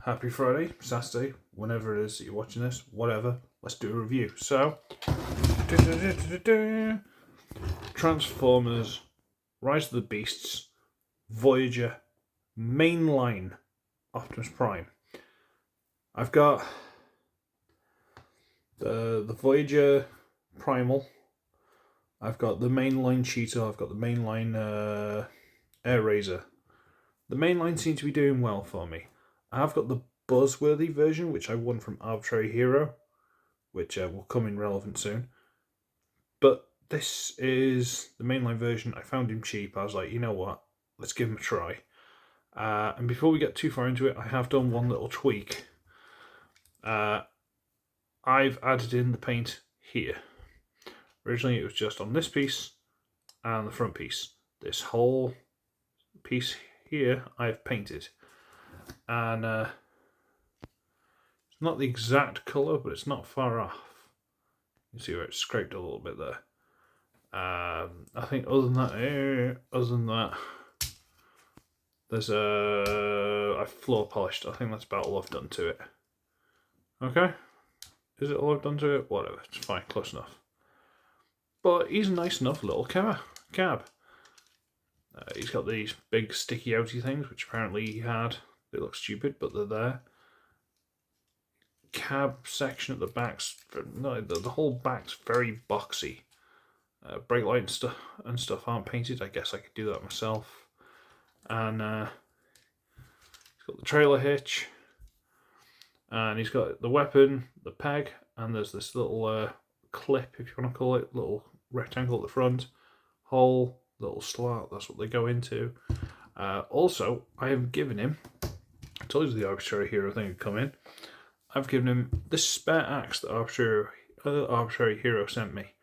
happy Friday, Saturday, whenever it is that you're watching this, whatever, let's do a review. So, Transformers, Rise of the Beasts, Voyager, Mainline, Optimus Prime. I've got the Voyager Primal, I've got the Mainline Cheetah, I've got the Mainline Air Razor. The Mainline seem to be doing well for me. I've got the Buzzworthy version, which I won from Arbitrary Hero, which will come in relevant soon. But this is the Mainline version. I found him cheap. I was like, you know what? Let's give him a try. And before we get too far into it, I have done one little tweak. I've added in the paint here. Originally, it was just on this piece and the front piece. This whole piece here, I've painted. And it's not the exact colour, but it's not far off. You see where it's scraped a little bit there. I think other than that, there's I've floor polished. I think that's about all I've done to it. Okay, is it all I've done to it? Whatever, it's fine, close enough. But he's a nice enough little cab. He's got these big sticky outy things, which apparently he had. They look stupid, but they're there. Cab section at the back's the whole back's very boxy. Brake light and stuff aren't painted. I guess I could do that myself. And he's got the trailer hitch, and he's got the weapon, the peg, and there's this little clip, if you want to call it, little rectangle at the front, hole, little slot. That's what they go into. Also, I have given him. I told you the Arbitrary Hero thing would come in. I've given him this spare axe that Arbitrary Hero sent me,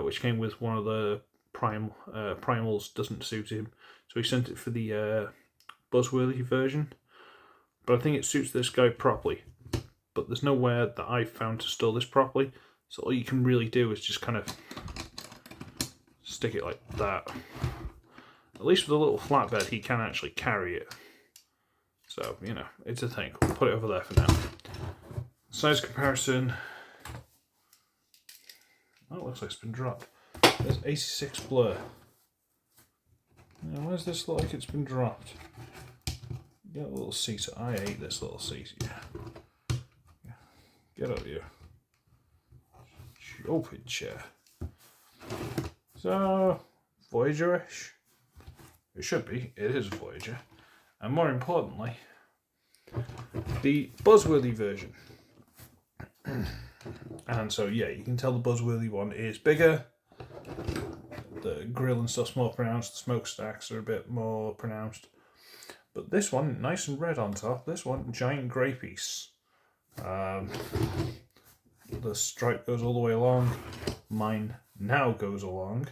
which came with one of the primals. Doesn't suit him, so he sent it for the Buzzworthy version. But I think it suits this guy properly. But there's nowhere that I've found to store this properly, so all you can really do is just kind of stick it like that. At least with a little flatbed, he can actually carry it. So, you know, it's a thing. We'll put it over there for now. Size comparison. Oh, it looks like it's been dropped. There's 86 blur. Now, where's this look like it's been dropped? Get a little seat. I hate this little seat. Yeah. Get out of here. Open chair. So, Voyager-ish. It should be. It is Voyager. And more importantly, the Buzzworthy version. And so, yeah, you can tell the Buzzworthy one is bigger. The grill and stuff's more pronounced. The smokestacks are a bit more pronounced. But this one, nice and red on top. This one, giant grey piece. The stripe goes all the way along. Mine now goes along.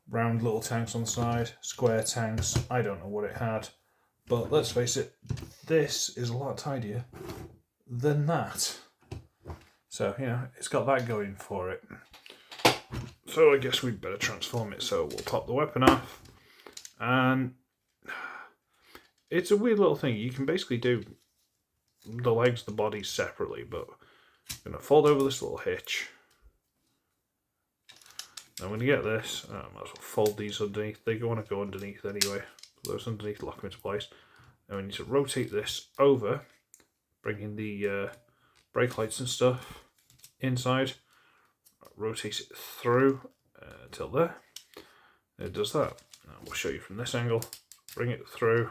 Round little tanks on the side, square tanks. I don't know what it had, but let's face it, this is a lot tidier than that. So, you know, it's got that going for it. So I guess we'd better transform it. So we'll pop the weapon off, and it's a weird little thing. You can basically do the legs, the body separately, but I'm going to fold over this little hitch. Now when you get this, I might as well fold these underneath. They want to go underneath anyway. Those underneath lock them into place. Now we need to rotate this over, bringing the brake lights and stuff inside. Rotate it through till there. It does that. Now we'll show you from this angle. Bring it through.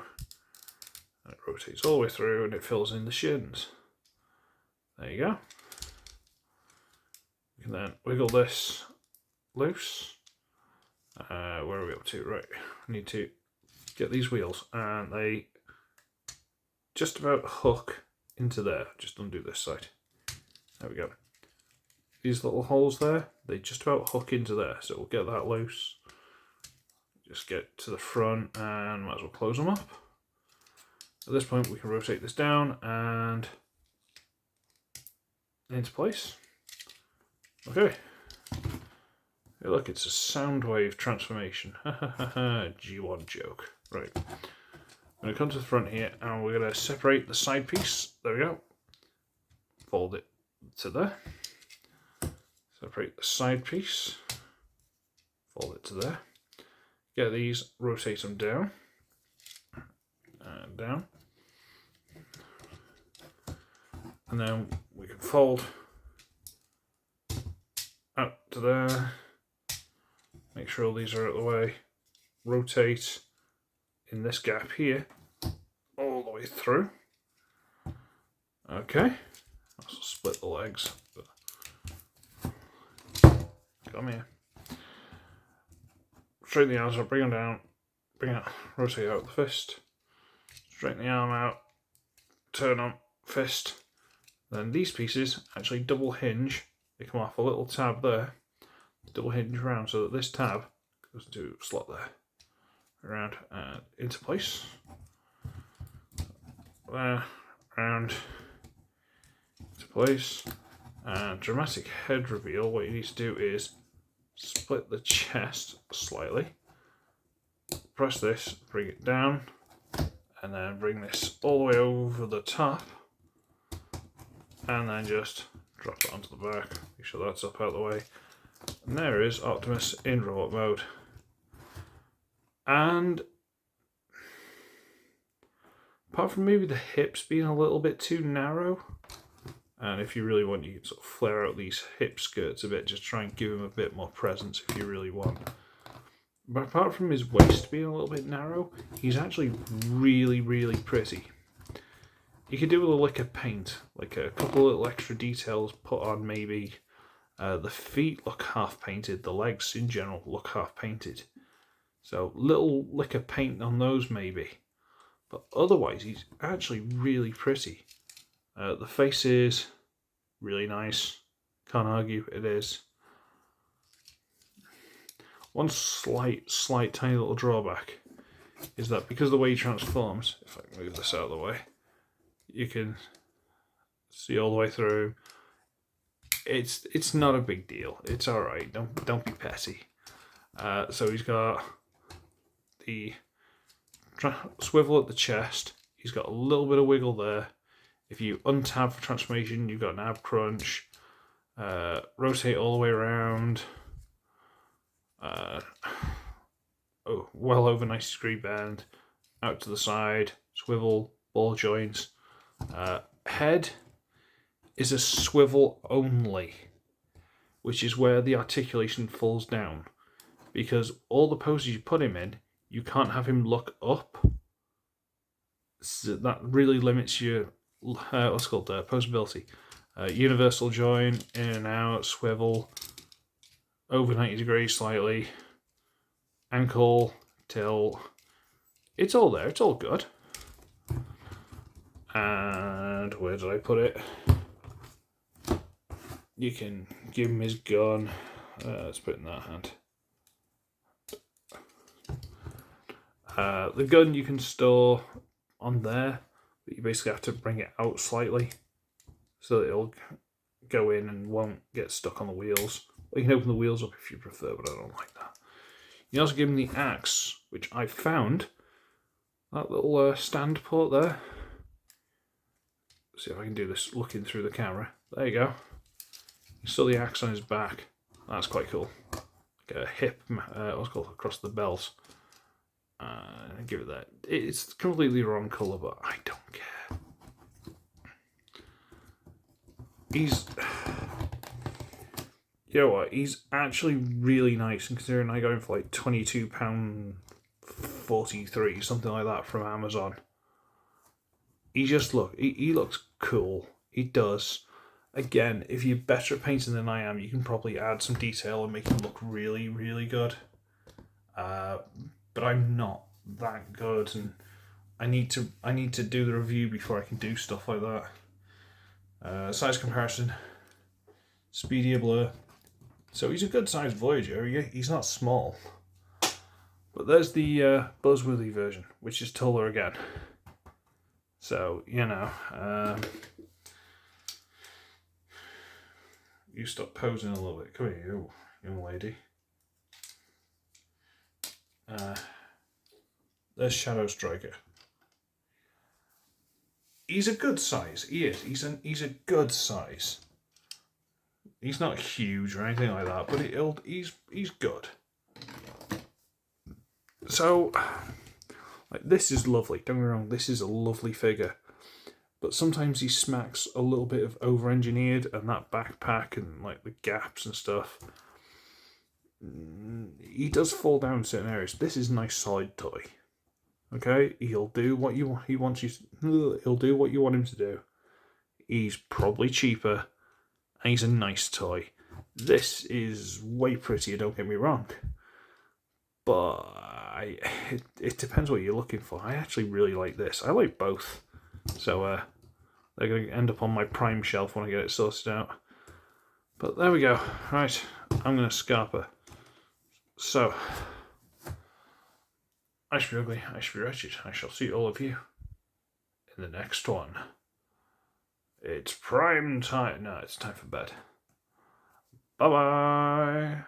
And it rotates all the way through, and it fills in the shins. There you go. You can then wiggle this loose. Where are we up to? Right, we need to get these wheels, and they just about hook into there. Just undo this side. There we go. These little holes there, they just about hook into there, so we'll get that loose. Just get to the front and might as well close them up. At this point we can rotate this down and into place. Okay. Hey, look, it's a sound wave transformation. G1 joke. Right. going to come to the front here and we're going to separate the side piece. There we go. Fold it to there. Separate the side piece. Fold it to there. Get these, rotate them down. And down. And then we can fold up to there. Make sure all these are out of the way. Rotate in this gap here all the way through. Okay. Also split the legs. Come here. Straighten the arms up, bring them down, rotate out the fist. Straighten the arm out, turn on, fist. Then these pieces actually double hinge. They come off a little tab there. Double hinge around so that this tab goes into a slot there. Around and into place. There, round, into place. And dramatic head reveal, what you need to do is split the chest slightly. Press this, bring it down, and then bring this all the way over the top. And then just drop it onto the back. Make sure that's up out of the way. And there is Optimus in robot mode. And apart from maybe the hips being a little bit too narrow, and if you really want, you can sort of flare out these hip skirts a bit, just try and give him a bit more presence if you really want. But apart from his waist being a little bit narrow, he's actually really, really pretty. You could do with a lick of paint, like a couple of little extra details put on maybe. The feet look half painted, the legs in general look half painted. So little lick of paint on those maybe. But otherwise he's actually really pretty. The face is really nice. Can't argue, it is. One slight tiny little drawback is that because of the way he transforms, if I can move this out of the way, you can see all the way through. It's not a big deal. It's all right. Don't be petty. So he's got the swivel at the chest. He's got a little bit of wiggle there. If you untab for transformation, you've got an ab crunch. Rotate all the way around. Well over 90-degree bend. Out to the side. Swivel. Ball joints. Head is a swivel only, which is where the articulation falls down. Because all the poses you put him in, you can't have him look up. So that really limits your what's called posability. Universal join, in and out, swivel, over 90 degrees slightly, ankle, tilt. It's all there, it's all good. And where did I put it? You can give him his gun. Let's put it in that hand. The gun you can store on there, but you basically have to bring it out slightly so that it'll go in and won't get stuck on the wheels. Or you can open the wheels up if you prefer, but I don't like that. You can also give him the axe, which I found. That little stand port there. Let's see if I can do this looking through the camera. There you go. Still the axe on his back. That's quite cool. Like a hip, what's called across the belt. Give it that. It's completely the wrong colour, but I don't care. He's, you know what? He's actually really nice, and considering I got him for like £22.43, something like that, from Amazon. He just he looks cool. He does. Again, if you're better at painting than I am, you can probably add some detail and make him look really, really good. But I'm not that good, and I need to do the review before I can do stuff like that. Size comparison, Speedy Blur. So he's a good sized Voyager. He's not small. But there's the Buzzworthy version, which is taller again. So you know. You stop posing a little bit. Come here, you young lady. There's Shadow Striker. He's a good size. He is. He's a good size. He's not huge or anything like that, but he's good. So, like, this is lovely. Don't get me wrong. This is a lovely figure, but sometimes he smacks a little bit of over-engineered, and that backpack and like the gaps and stuff. He does fall down in certain areas. This is a nice solid toy. Okay, he'll do what he wants you. He'll do what you want him to do. He's probably cheaper, and he's a nice toy. This is way prettier. Don't get me wrong, but it depends what you're looking for. I actually really like this. I like both, so they're going to end up on my Prime shelf when I get it sorted out. But there we go. Right, I'm going to scarper. So, I should be ugly, I should be wretched. I shall see all of you in the next one. It's prime time. No, it's time for bed. Bye-bye.